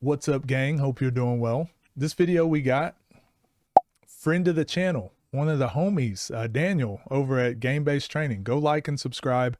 What's up, gang? Hope you're doing well. This video we got friend of the channel, one of the homies, Daniel over at Game Based Training. Go like and subscribe.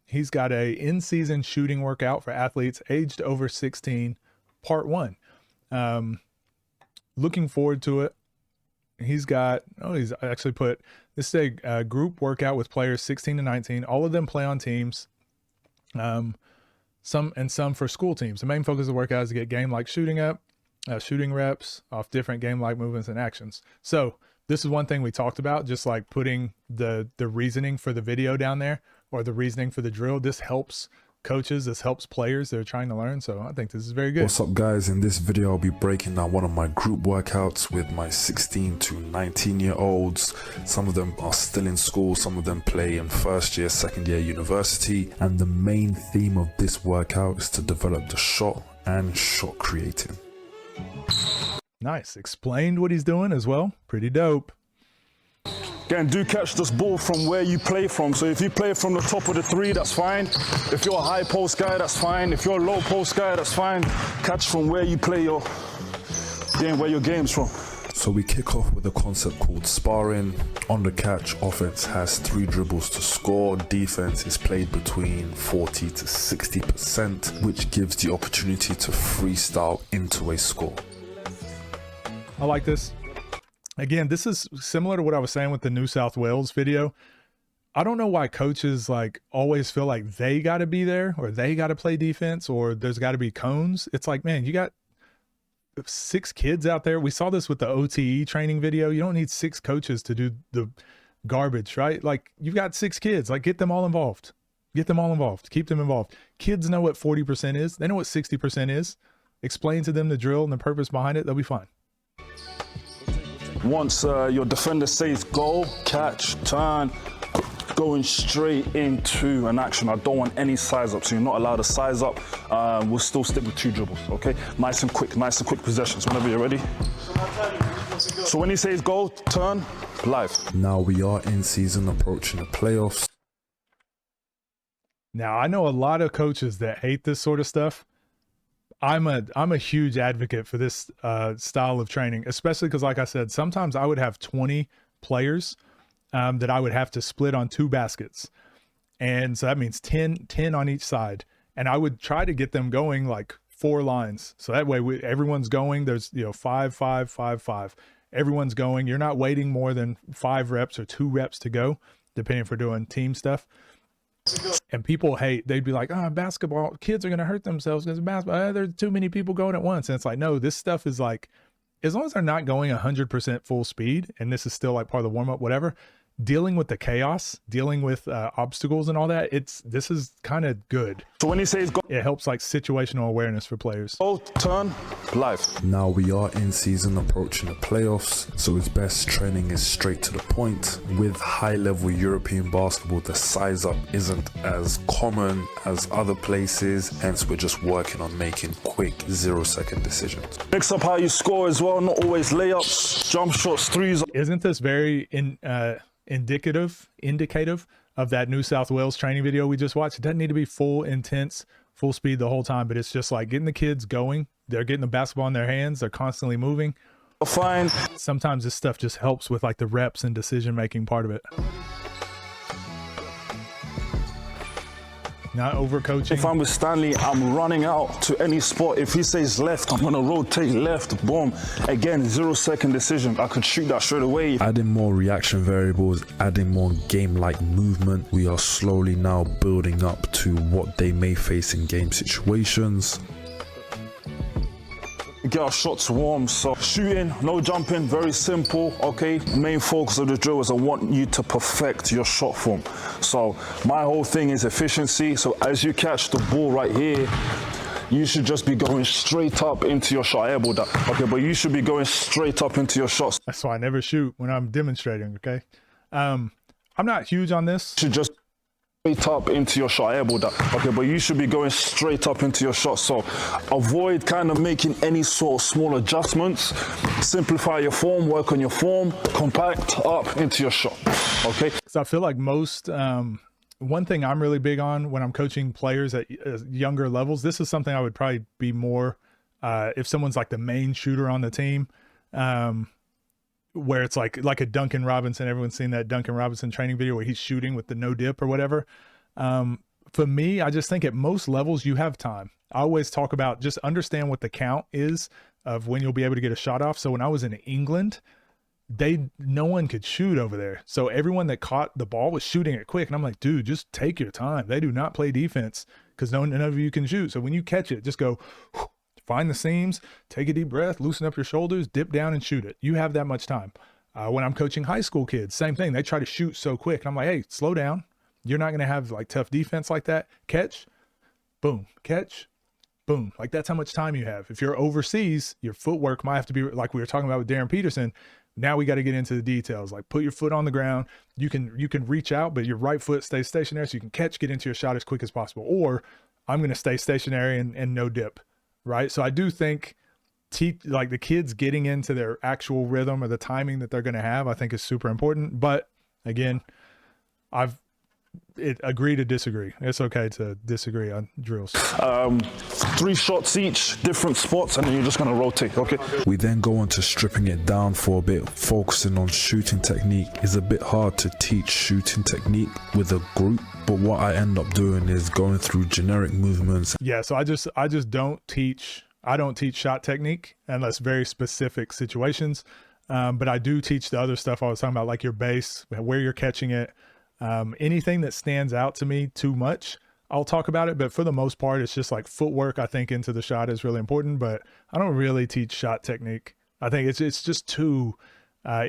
He's got a in-season shooting workout for athletes aged over 16, part 1. Looking forward to it. He's actually put, this is a group workout with players 16 to 19. All of them play on teams. Some for school teams. The main focus of the workout is to get game-like shooting reps off different game-like movements and actions. So this is one thing we talked about, just like putting the reasoning for the video down there, or the reasoning for the drill. This helps coaches, this helps players that are trying to learn. So I think this is very good. What's up, guys? In this video I'll be breaking down one of my group workouts with my 16 to 19-year-olds. Some of them are still in school, some of them play in first year, second year university, and the main theme of this workout is to develop the shot and shot creating. Nice. Explained what he's doing as well. Pretty dope. Again, do catch this ball from where you play from. So if you play from the top of the three, that's fine. If you're a high post guy, that's fine. If you're a low post guy, that's fine. Catch from where you play your game, where your game's from. So we kick off with a concept called sparring. On the catch, offense has 3 dribbles to score. Defense is played between 40 to 60%, which gives the opportunity to freestyle into a score. I like this. Again, this is similar to what I was saying with the New South Wales video. I don't know why coaches like always feel like they got to be there, or they got to play defense, or there's got to be cones. It's like, man, you got 6 kids out there. We saw this with the OTE training video. You don't need 6 coaches to do the garbage, right? Like, you've got 6 kids, like, get them all involved. Get them all involved. Keep them involved. Kids know what 40% is. They know what 60% is. Explain to them the drill and the purpose behind it. They'll be fine. Once your defender says go, catch, turn, going straight into an action. I don't want any size up, so you're not allowed to size up. We'll still stick with 2 dribbles, okay? Nice and quick possessions whenever you're ready. So when he says go, turn, live. Now we are in season, approaching the playoffs. Now, I know a lot of coaches that hate this sort of stuff. I'm a huge advocate for this style of training, especially because, like I said, sometimes I would have 20 players that I would have to split on 2 baskets. And so that means 10 on each side. And I would try to get them going like 4 lines. So that way everyone's going. There's, 5, 5, 5, 5. Everyone's going. You're not waiting more than 5 reps or 2 reps to go, depending if we're doing team stuff. And people hate, they'd be like, basketball, kids are going to hurt themselves because of basketball. There's too many people going at once. And it's like, no, this stuff is like, as long as they're not going 100% full speed, and this is still like part of the warm up, whatever, dealing with the chaos, dealing with obstacles and all that, this is kind of good. So when he says go, it helps like situational awareness for players. go, turn, live. Now we are in season, approaching the playoffs, so his best training is straight to the point. With high-level European basketball, the size up isn't as common as other places, hence we're just working on making quick 0-second decisions. Mix up how you score as well, not always layups, jump shots, threes. Isn't this very indicative of that New South Wales training video we just watched? It doesn't need to be full intense, full speed the whole time, but it's just like getting the kids going. They're getting the basketball in their hands. They're constantly moving. Fine. Sometimes this stuff just helps with like the reps and decision-making part of it. Not overcoaching. If I'm with Stanley, I'm running out to any spot. If he says left, I'm gonna rotate left, boom. Again, 0-second decision. I could shoot that straight away. Adding more reaction variables, adding more game-like movement, we are slowly now building up to what they may face in game situations. Get our shots warm, so shooting, no jumping, very simple, okay? Main focus of the drill is I want you to perfect your shot form. So my whole thing is efficiency, so as you catch the ball right here, you should just be going straight up into your shot. I airballed that, okay, but you should be going straight up into your shots. That's why I never shoot when I'm demonstrating, okay? I'm not huge on this. You should just straight up into your shot. I airballed that, okay, but you should be going straight up into your shot. So avoid kind of making any sort of small adjustments. Simplify your form, work on your form, compact up into your shot, okay? So I feel like most one thing I'm really big on when I'm coaching players at younger levels, this is something I would probably be more if someone's like the main shooter on the team, where it's like a Duncan Robinson. Everyone's seen that Duncan Robinson training video where he's shooting with the no dip or whatever. For me, I just think at most levels you have time. I always talk about just understand what the count is of when you'll be able to get a shot off. So when I was in England, no one could shoot over there. So everyone that caught the ball was shooting it quick. And I'm like, dude, just take your time. They do not play defense because none of you can shoot. So when you catch it, just go find the seams, take a deep breath, loosen up your shoulders, dip down and shoot it. You have that much time. When I'm coaching high school kids, same thing. They try to shoot so quick. And I'm like, hey, slow down. You're not going to have like tough defense like that. Catch, boom, catch, boom. Like that's how much time you have. If you're overseas, your footwork might have to be like we were talking about with Darren Peterson. Now we got to get into the details. Like put your foot on the ground. You can reach out, but your right foot stays stationary so you can catch, get into your shot as quick as possible. Or I'm going to stay stationary and no dip, right? So I do think like the kids getting into their actual rhythm or the timing that they're going to have, I think is super important. But again, agree to disagree. It's okay to disagree on drills. 3 shots each, different spots, and then you're just going to rotate, okay? We then go on to stripping it down for a bit, focusing on shooting technique. It's a bit hard to teach shooting technique with a group, but what I end up doing is going through generic movements. Yeah, so I just don't teach shot technique unless very specific situations. But I do teach the other stuff I was talking about, like your base, where you're catching it. Anything that stands out to me too much, I'll talk about it. But for the most part, it's just like footwork, I think, into the shot is really important. But I don't really teach shot technique. I think it's just too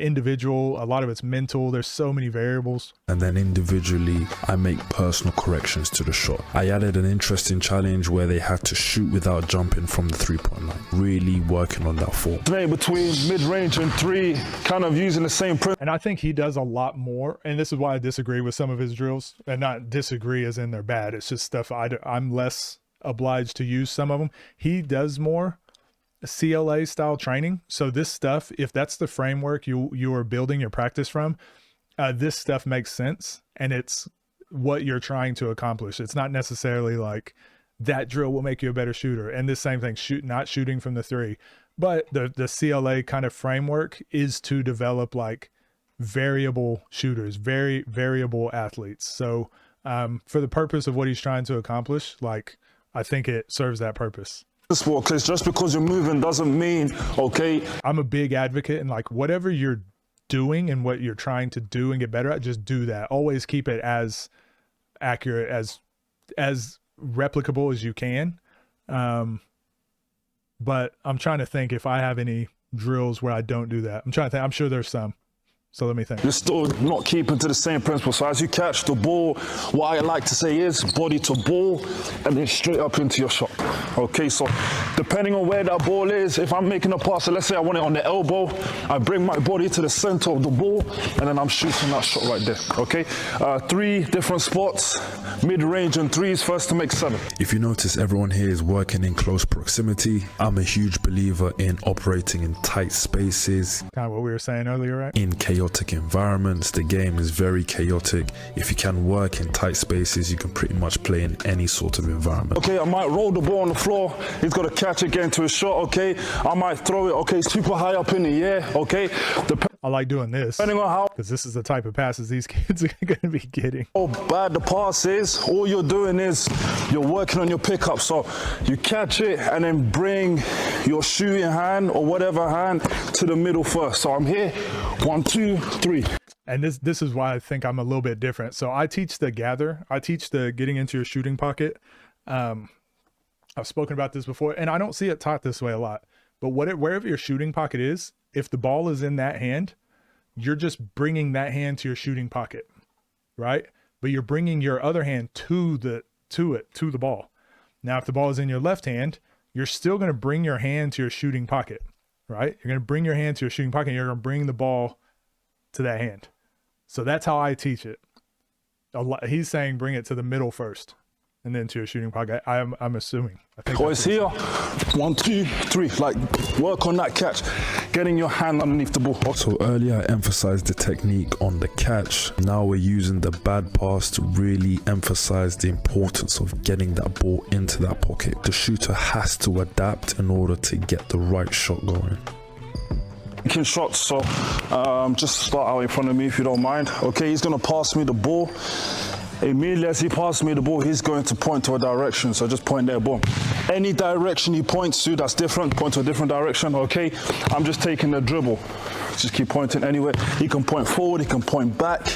individual. A lot of it's mental. There's so many variables. And then individually, I make personal corrections to the shot. I added an interesting challenge where they had to shoot without jumping from the 3-point line. Really working on that form. Between mid-range and 3, kind of using the same principle. And I think he does a lot more. And this is why I disagree with some of his drills. And not disagree as in they're bad. It's just stuff I'm less obliged to use some of them. He does more CLA style training. So this stuff, if that's the framework you are building your practice from, this stuff makes sense and it's what you're trying to accomplish. It's not necessarily like that drill will make you a better shooter. And this same thing, not shooting from the 3, but the CLA kind of framework is to develop like variable shooters, very variable athletes. So for the purpose of what he's trying to accomplish, like I think it serves that purpose. Sport, because just because you're moving doesn't mean, okay. I'm a big advocate and like whatever you're doing and what you're trying to do and get better at, just do that. Always keep it as accurate, as replicable as you can. But I'm trying to think if I have any drills where I don't do that. I'm trying to think. I'm sure there's some. So let me think. You're still not keeping to the same principle. So as you catch the ball, what I like to say is body to ball and then straight up into your shot. Okay, so depending on where that ball is, if I'm making a pass, so let's say I want it on the elbow, I bring my body to the center of the ball and then I'm shooting that shot right there, okay? 3 different spots, mid-range and 3s, first to make 7. If you notice, everyone here is working in close proximity. I'm a huge believer in operating in tight spaces. Kind of what we were saying earlier, right? In chaotic environments. The game is very chaotic. If you can work in tight spaces, you can pretty much play in any sort of environment. Okay, I might roll the ball on the floor. He's got to catch it, get into a shot, okay? I might throw it, okay, super high up in the air, okay? I like doing this Depending on how, because this is the type of passes these kids are going to be getting. how bad the pass is, all you're doing is you're working on your pickup. So you catch it and then bring your shooting hand or whatever hand to the middle first. So I'm here, 1, 2, 3. And this is why I think I'm a little bit different. So I teach the gather. I teach the getting into your shooting pocket. I've spoken about this before, and I don't see it taught this way a lot. But wherever your shooting pocket is, if the ball is in that hand, you're just bringing that hand to your shooting pocket, right? But you're bringing your other hand to the ball. Now, if the ball is in your left hand, you're still going to bring your hand to your shooting pocket, right? You're going to bring your hand to your shooting pocket, and you're going to bring the ball to that hand. So that's how I teach it. He's saying bring it to the middle first. and then to your shooting pocket. I'm assuming. I think Always here. 1, 2, 3. Like, work on that catch. Getting your hand underneath the ball. So earlier I emphasized the technique on the catch. Now we're using the bad pass to really emphasize the importance of getting that ball into that pocket. The shooter has to adapt in order to get the right shot going. Making shots, so just start out in front of me if you don't mind. Okay, he's gonna pass me the ball. Immediately as he passes me the ball, he's going to point to a direction, so just point there, boom. Any direction he points to that's different, point to a different direction, okay? I'm just taking the dribble. Just keep pointing anywhere. He can point forward, he can point back.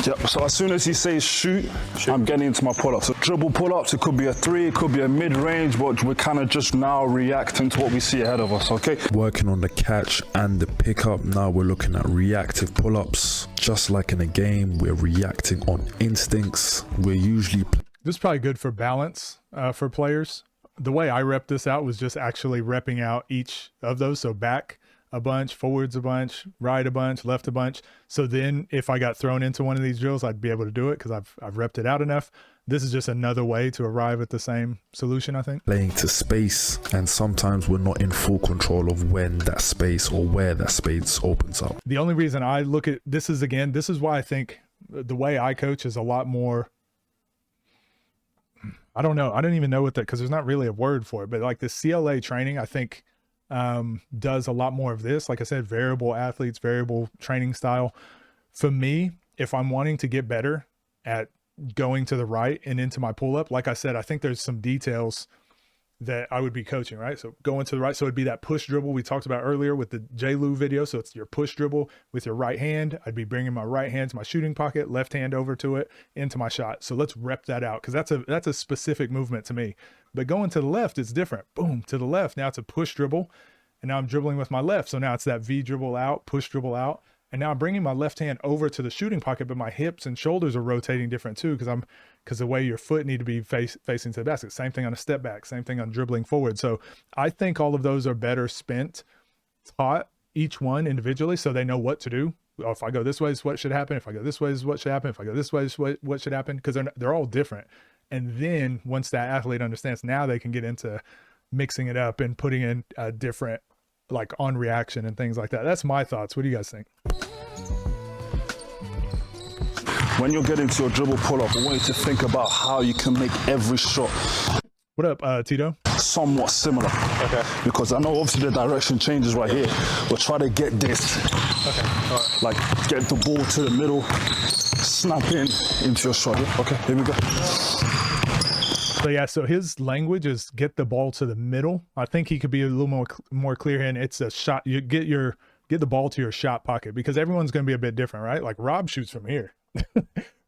Yep. So as soon as he says shoot, I'm getting into my pull-ups. So dribble pull-ups, it could be a 3, it could be a mid-range, but we're kind of just now reacting to what we see ahead of us, okay? Working on the catch and the pickup, now we're looking at reactive pull-ups. Just like in a game, we're reacting on instincts. We're usually... This is probably good for balance for players. The way I rep this out was just actually repping out each of those. So back a bunch, forwards a bunch, right a bunch, left a bunch. So then if I got thrown into one of these drills, I'd be able to do it because I've repped it out enough. This is just another way to arrive at the same solution, I think. Playing to space, and sometimes we're not in full control of when that space or where that space opens up. The only reason I look at this is, again, this is why I think the way I coach is a lot more, I don't know. I don't even know what that, because there's not really a word for it, but like the CLA training, I think does a lot more of this. Like I said, variable athletes, variable training style. For me, if I'm wanting to get better at going to the right and into my pull-up, like I said, I think there's some details that I would be coaching, right? So going to the right, so it'd be that push dribble we talked about earlier with the J-Lou video. So it's your push dribble with your right hand. I'd be bringing my right hand to my shooting pocket, left hand over to it, into my shot. So let's rep that out, because that's a specific movement to me. But going to the left, it's different. Boom, to the left. Now it's a push dribble, and now I'm dribbling with my left. So now it's that V dribble out, push dribble out. And now I'm bringing my left hand over to the shooting pocket, but my hips and shoulders are rotating different too, because the way your foot need to be facing to the basket. Same thing on a step back, same thing on dribbling forward. So I think all of those are better spent, taught each one individually, so they know what to do. Oh, if I go this way is what should happen. If I go this way is what should happen. If I go this way is what should happen, because they're all different. And then once that athlete understands, now they can get into mixing it up and putting in a different, like on reaction and things like that. That's my thoughts. What do you guys think? When you're getting to your dribble pull-up, I want you to think about how you can make every shot What up, Tito? somewhat similar. Okay. Because I know obviously the direction changes right here, but try to get this. Okay. All right. Like get the ball to the middle, snap into your shot. Yeah? Okay, here we go. So yeah, so his language is get the ball to the middle. I think he could be a little more clear here. And it's a shot. You get the ball to your shot pocket, because everyone's going to be a bit different, right? Like Rob shoots from here.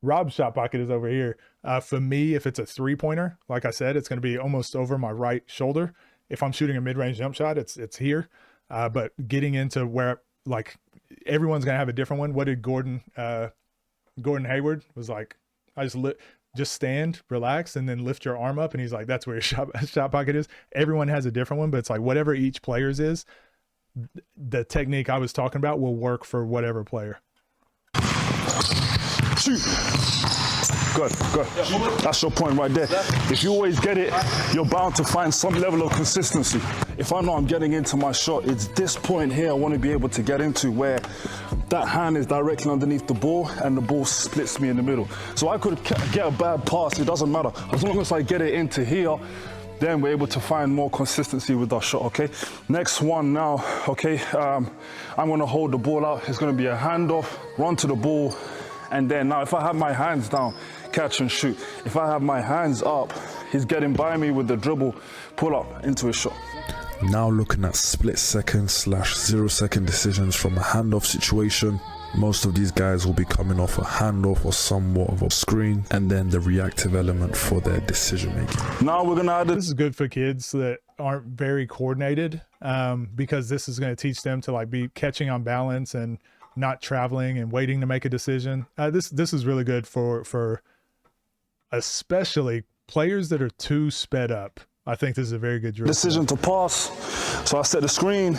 Rob's shot pocket is over here. For me, if it's a 3-pointer, like I said, it's going to be almost over my right shoulder. If I'm shooting a mid-range jump shot, it's here. But getting into where, like, everyone's going to have a different one. What did Gordon Hayward was like? I just stand, relax, and then lift your arm up. And he's like, that's where your shot pocket is. Everyone has a different one, but it's like whatever each player's is, the technique I was talking about will work for whatever player. Shoot. Good. That's your point right there. If you always get it, you're bound to find some level of consistency. If I know I'm getting into my shot, it's this point here I want to be able to get into, where that hand is directly underneath the ball and the ball splits me in the middle. So I could get a bad pass, it doesn't matter. As long as I get it into here, then we're able to find more consistency with our shot, okay? Next one now, okay? I'm gonna hold the ball out. It's gonna be a handoff, run to the ball, and then now if I have my hands down, catch and shoot. If I have my hands up, he's getting by me with the dribble, pull up into his shot. Now looking at split second / 0 second decisions from a handoff situation. Most of these guys will be coming off a handoff or somewhat of a screen, and then the reactive element for their decision making. Now we're gonna add This is good for kids that aren't very coordinated, because this is going to teach them to like be catching on balance and not traveling and waiting to make a decision. This is really good for especially players that are too sped up. I think this is a very good drill. decision to pass. So I set the screen.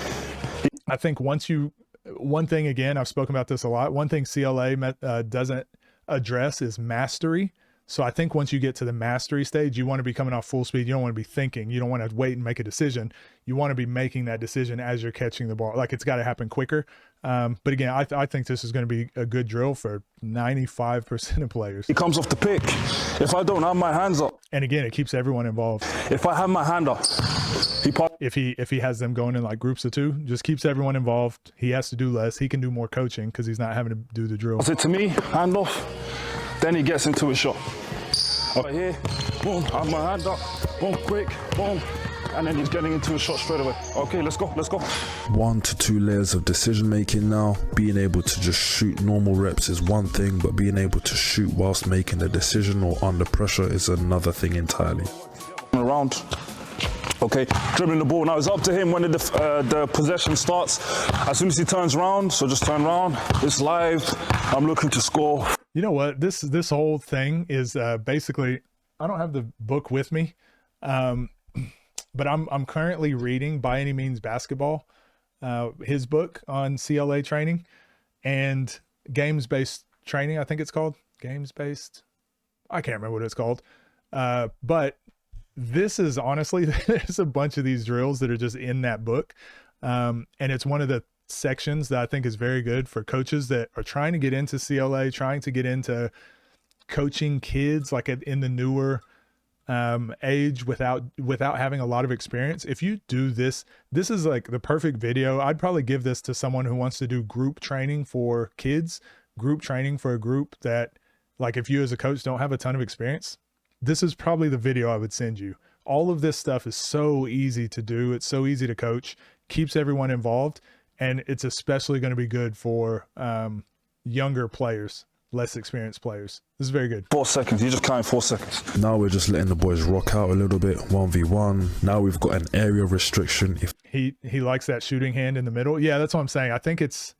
I think one thing, again, I've spoken about this a lot. One thing CLA doesn't address is mastery. So I think once you get to the mastery stage, you want to be coming off full speed. You don't want to be thinking. You don't want to wait and make a decision. You want to be making that decision as you're catching the ball. Like, it's got to happen quicker. But again, I think this is going to be a good drill for 95% of players. He comes off the pick. If I don't have my hands up. And again, it keeps everyone involved. If I have my hand up, if he has them going in like groups of 2, just keeps everyone involved. He has to do less. He can do more coaching because he's not having to do the drill. Pass it to me, hand off. Then he gets into a shot. Over here, boom, I have my hand up, boom, quick, boom, and then he's getting into a shot straight away. Okay, let's go, let's go. 1 to 2 layers of decision making now. Being able to just shoot normal reps is one thing, but being able to shoot whilst making a decision or under pressure is another thing entirely. Around. Okay, dribbling the ball. Now it's up to him when the possession starts. As soon as he turns around, so just turn around. It's live. I'm looking to score. You know what? This whole thing is basically, I don't have the book with me, but I'm currently reading By Any Means Basketball, his book on CLA training and games-based training. I think it's called games-based. I can't remember what it's called, but this is honestly, there's a bunch of these drills that are just in that book. And it's one of the sections that I think is very good for coaches that are trying to get into CLA, trying to get into coaching kids like in the newer age without having a lot of experience. If you do this is like the perfect video. I'd probably give this to someone who wants to do group training for kids, group training for a group that, like, if you as a coach don't have a ton of experience, this is probably the video I would send you. All of this stuff is so easy to do. It's so easy to coach, keeps everyone involved. And it's especially going to be good for younger players, less experienced players. This is very good. 4 seconds. You just count 4 seconds. Now we're just letting the boys rock out a little bit, 1v1. Now we've got an area restriction. If he likes that shooting hand in the middle. Yeah, that's what I'm saying. I think it's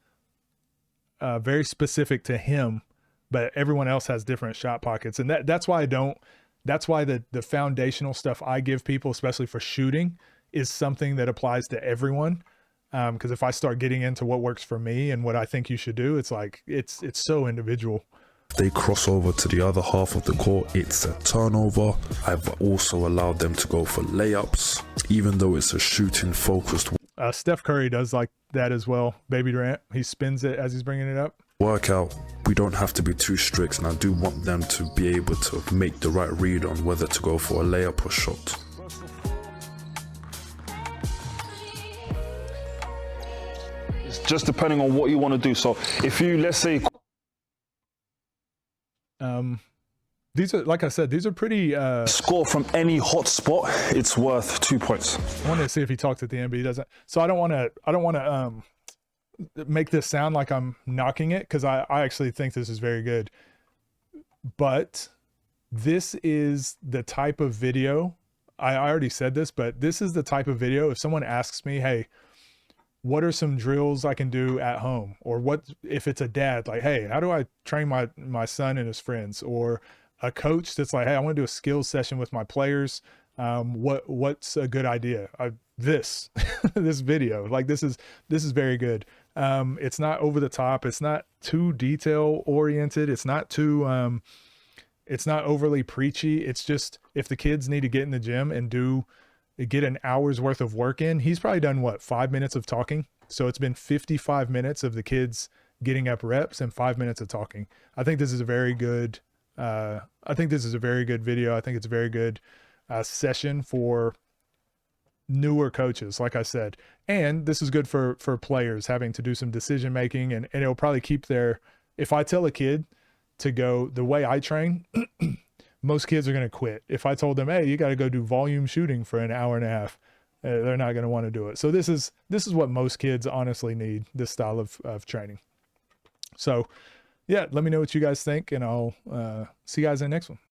very specific to him, but everyone else has different shot pockets. And that's why the foundational stuff I give people, especially for shooting, is something that applies to everyone. Because if I start getting into what works for me and what I think you should do, it's like, it's so individual. If they cross over to the other half of the court, it's a turnover. I've also allowed them to go for layups, even though it's a shooting focused Steph Curry does like that as well. Baby Durant, he spins it as he's bringing it up. workout. We don't have to be too strict, and I do want them to be able to make the right read on whether to go for a layup or shot. Just depending on what you want to do. So if you, let's say, these are, like I said, these are pretty score from any hot spot, it's worth 2 points. I wanted to see if he talks at the end, but he doesn't. So I don't want to make this sound like I'm knocking it, because I actually think this is very good. But this is the type of video, I already said this, but this is the type of video, if someone asks me, hey, what are some drills I can do at home? Or what, if it's a dad, like, hey, how do I train my son and his friends? Or a coach that's like, hey, I want to do a skills session with my players. What's a good idea? This video, like, this is very good. It's not over the top. It's not too detail oriented. It's not too, it's not overly preachy. It's just, if the kids need to get in the gym and get an hour's worth of work in, he's probably done what, 5 minutes of talking. So it's been 55 minutes of the kids getting up reps and 5 minutes of talking. I think this is a very good, video. I think it's a very good session for newer coaches, like I said. And this is good for players having to do some decision making, and it'll probably keep if I tell a kid to go the way I train, most kids are going to quit. If I told them, hey, you got to go do volume shooting for an hour and a half, they're not going to want to do it. So this is what most kids honestly need, this style of training. So yeah, let me know what you guys think, and I'll see you guys in the next one.